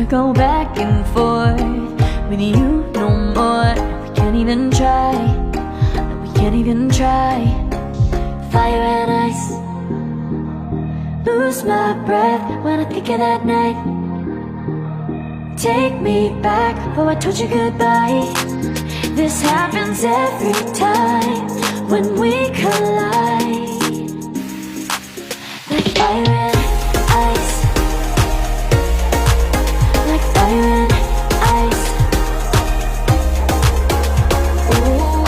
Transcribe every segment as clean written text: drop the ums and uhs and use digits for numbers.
go back and forth with you no more. We can't even try, no, we can't even try. Fire and ice, lose my breath when I think of that night. Take me back, oh I told you goodbye. This happens every time when we collide. Like fire and ice, like fire and ice. Ooh.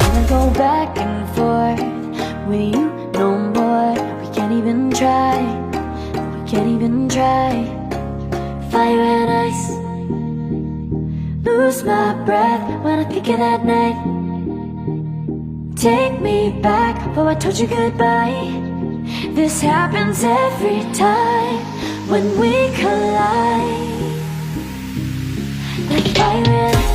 Wanna go back and forth with you no more. We can't even try, we can't even try. Fire and ice, lose my breath when I think of that night. Take me back, oh I told you goodbye. This happens every time when we collide. Like fire and